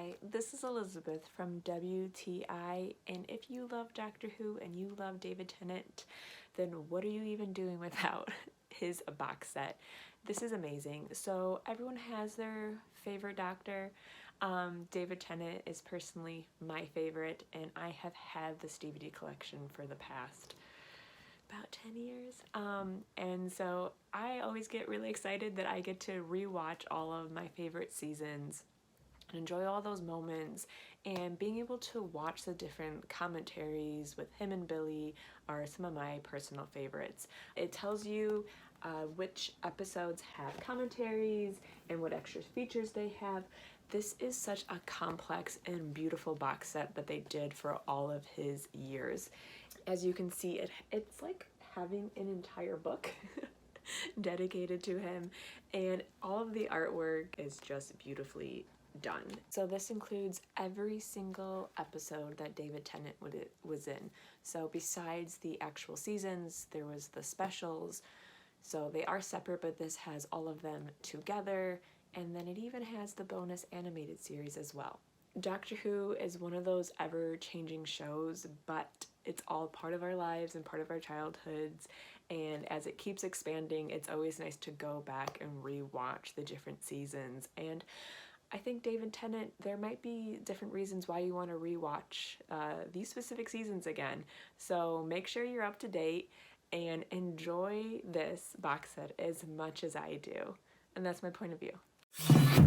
Hi, this is Elizabeth from WTI, and if you love Doctor Who and you love David Tennant, then what are you even doing without his box set? This is amazing. So everyone has their favorite Doctor. David Tennant is personally my favorite, and I have had this DVD collection for the past about 10 years. And so I always get really excited that I get to rewatch all of my favorite seasons and enjoy all those moments, and being able to watch the different commentaries with him and Billy are some of my personal favorites. It tells you which episodes have commentaries and what extra features they have. This is such a complex and beautiful box set that they did for all of his years. As you can see, it's like having an entire book dedicated to him, and all of the artwork is just beautifully done. So this includes every single episode that David Tennant was in. So besides the actual seasons, there was the specials. So they are separate, but this has all of them together, and then it even has the bonus animated series as well. Doctor Who is one of those ever-changing shows, but it's all part of our lives and part of our childhoods, and as it keeps expanding, it's always nice to go back and re-watch the different seasons. And I think David Tennant, there might be different reasons why you want to re-watch these specific seasons again. So make sure you're up to date and enjoy this box set as much as I do. And that's my point of view.